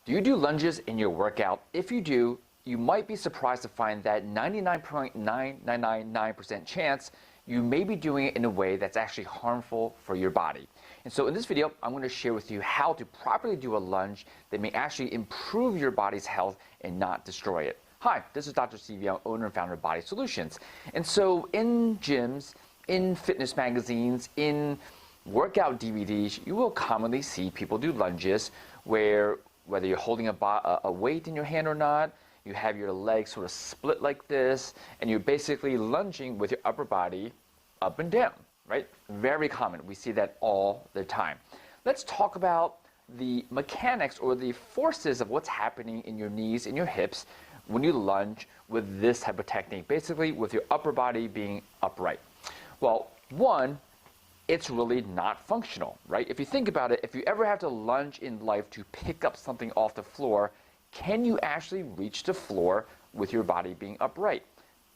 Do you do lunges in your workout? If you do, you might be surprised to find that 99.9999% chance you may be doing it in a way that's actually harmful for your body. And so in this video, I'm going to share with you how to properly do a lunge that may actually improve your body's health and not destroy it. Hi, this is Dr. Steve Young, owner and founder of Body Solutions. And so in gyms, in fitness magazines, in workout DVDs, you will commonly see people do lunges where whether you're holding a weight in your hand or not, you have your legs sort of split like this, and you're basically lunging with your upper body up and down, right? Very common. We see that all the time. Let's talk about the mechanics or the forces of what's happening in your knees and your hips when you lunge with this type of technique, basically with your upper body being upright. Well, one, it's really not functional, right? If you think about it, if you ever have to lunge in life to pick up something off the floor, can you actually reach the floor with your body being upright?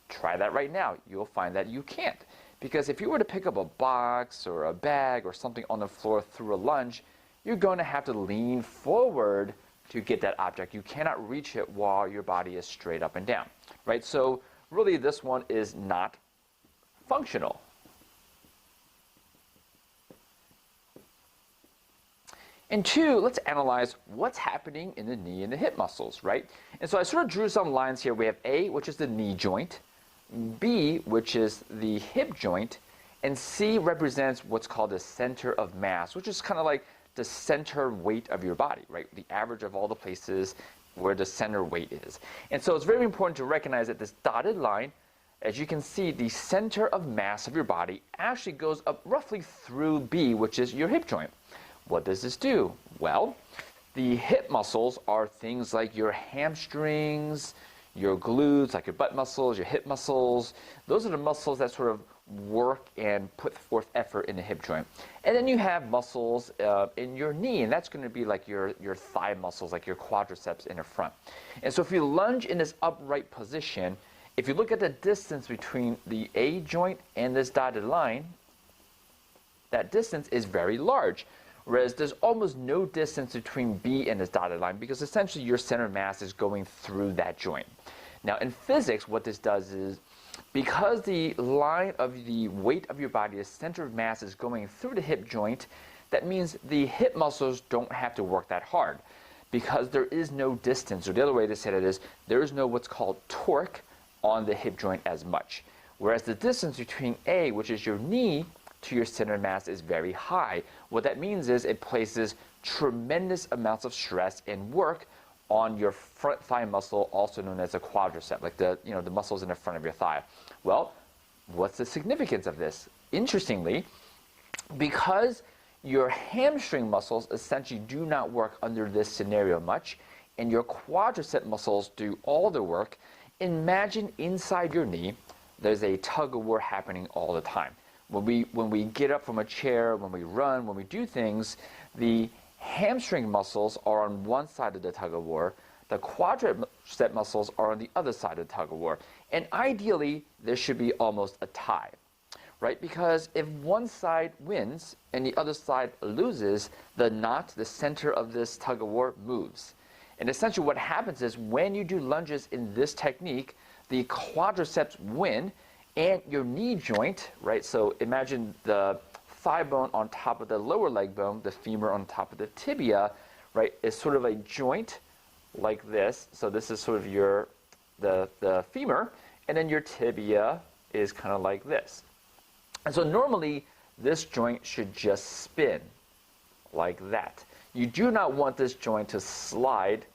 Try that right now. You'll find that you can't. Because if you were to pick up a box or a bag or something on the floor through a lunge, you're going to have to lean forward to get that object. You cannot reach it while your body is straight up and down, right? So really this one is not functional. And two, let's analyze what's happening in the knee and the hip muscles, right? And so I sort of drew some lines here. We have A, which is the knee joint, B, which is the hip joint, and C represents what's called the center of mass, which is kind of like the center weight of your body, right? The average of all the places where the center weight is. And so it's very important to recognize that this dotted line, as you can see, the center of mass of your body actually goes up roughly through B, which is your hip joint. What does this do? Well, the hip muscles are things like your hamstrings, your glutes, like your butt muscles, your hip muscles. Those are the muscles that sort of work and put forth effort in the hip joint. And then you have muscles in your knee, and that's going to be like your thigh muscles, like your quadriceps in the front. And so if you lunge in this upright position, if you look at the distance between the A joint and this dotted line, that distance is very large. Whereas there's almost no distance between B and this dotted line because essentially your center of mass is going through that joint. Now in physics, what this does is because the line of the weight of your body, the center of mass is going through the hip joint, that means the hip muscles don't have to work that hard because there is no distance, or the other way to say that is there is no what's called torque on the hip joint as much. Whereas the distance between A, which is your knee, to your center of mass is very high. What that means is it places tremendous amounts of stress and work on your front thigh muscle, also known as a quadricep, like the muscles in the front of your thigh. Well, what's the significance of this? Interestingly, because your hamstring muscles essentially do not work under this scenario much, and your quadricep muscles do all the work, imagine inside your knee, there's a tug-of-war happening all the time. When we get up from a chair, when we run, when we do things, the hamstring muscles are on one side of the tug-of-war, the quadricep muscles are on the other side of the tug-of-war. And ideally, there should be almost a tie, right? Because if one side wins and the other side loses, the knot, the center of this tug-of-war moves. And essentially what happens is when you do lunges in this technique, the quadriceps win, and your knee joint, right? So imagine the thigh bone on top of the lower leg bone, the femur on top of the tibia, right? Is sort of a joint like this. So this is sort of the femur, and then your tibia is kind of like this. And so normally this joint should just spin like that. You do not want this joint to slide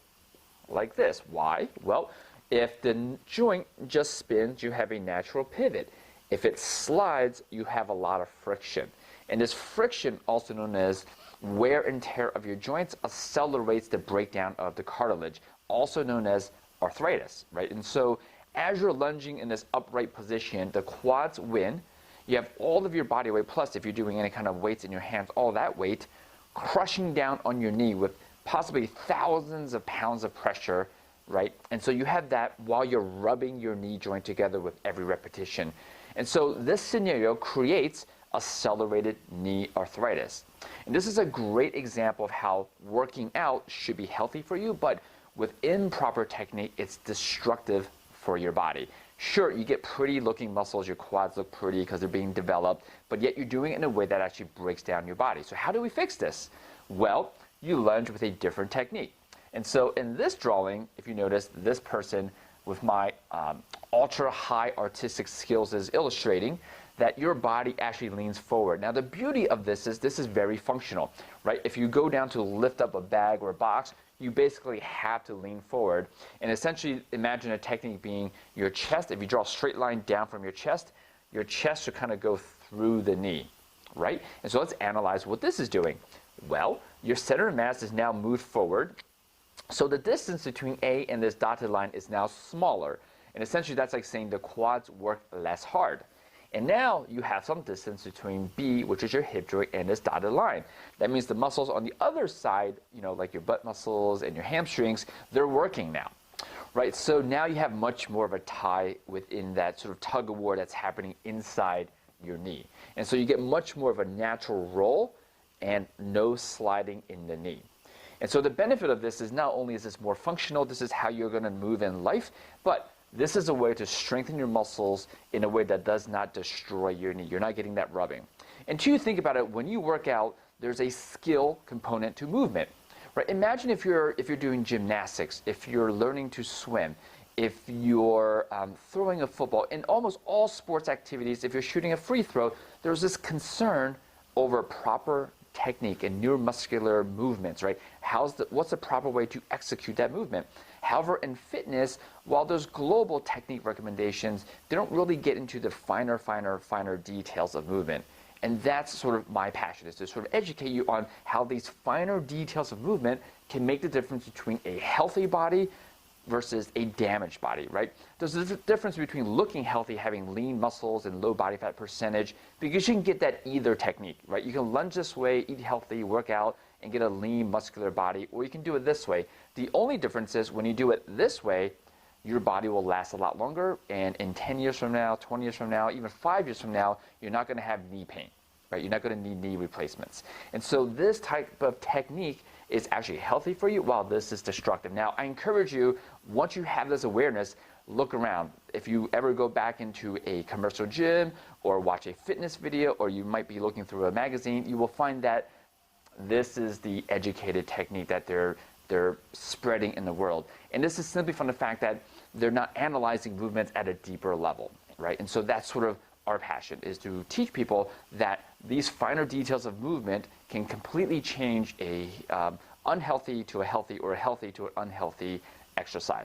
like this. Why? Well, if the joint just spins, you have a natural pivot. If it slides, you have a lot of friction. And this friction, also known as wear and tear of your joints, accelerates the breakdown of the cartilage, also known as arthritis, right? And so as you're lunging in this upright position, the quads win. You have all of your body weight, plus if you're doing any kind of weights in your hands, all that weight, crushing down on your knee with possibly thousands of pounds of pressure, right? And so you have that while you're rubbing your knee joint together with every repetition. And so this scenario creates accelerated knee arthritis. And this is a great example of how working out should be healthy for you, but with improper technique, it's destructive for your body. Sure, you get pretty looking muscles, your quads look pretty because they're being developed, but yet you're doing it in a way that actually breaks down your body. So how do we fix this? Well, you lunge with a different technique. And so in this drawing, if you notice, this person with my ultra high artistic skills is illustrating that your body actually leans forward. Now the beauty of this is very functional, right? If you go down to lift up a bag or a box, you basically have to lean forward. And essentially imagine a technique being your chest. If you draw a straight line down from your chest should kind of go through the knee, right? And so let's analyze what this is doing. Well, your center of mass is now moved forward. So the distance between A and this dotted line is now smaller. And essentially that's like saying the quads work less hard. And now you have some distance between B, which is your hip joint, and this dotted line. That means the muscles on the other side, like your butt muscles and your hamstrings, they're working now, right? So now you have much more of a tie within that sort of tug of war that's happening inside your knee. And so you get much more of a natural roll and no sliding in the knee. And so the benefit of this is not only is this more functional, this is how you're going to move in life, but this is a way to strengthen your muscles in a way that does not destroy your knee. You're not getting that rubbing. And two, think about it, when you work out, there's a skill component to movement, right? Imagine if you're doing gymnastics, if you're learning to swim, if you're throwing a football. In almost all sports activities, if you're shooting a free throw, there's this concern over proper technique and neuromuscular movements, right? What's the proper way to execute that movement? However, in fitness, while there's global technique recommendations, they don't really get into the finer details of movement. And that's sort of my passion, is to sort of educate you on how these finer details of movement can make the difference between a healthy body versus a damaged body, right? There's a difference between looking healthy, having lean muscles and low body fat percentage, because you can get that either technique, right? You can lunge this way, eat healthy, work out, and get a lean muscular body, or you can do it this way. The only difference is when you do it this way, your body will last a lot longer, and in 10 years from now, 20 years from now, even 5 years from now, you're not going to have knee pain, right? You're not going to need knee replacements. And so this type of technique is actually healthy for you, while this is destructive. Now, I encourage you, once you have this awareness, look around. If you ever go back into a commercial gym or watch a fitness video, or you might be looking through a magazine, you will find that this is the educated technique that they're spreading in the world. And this is simply from the fact that they're not analyzing movements at a deeper level, right? And so that's sort of our passion, is to teach people that these finer details of movement can completely change a unhealthy to a healthy, or a healthy to an unhealthy exercise.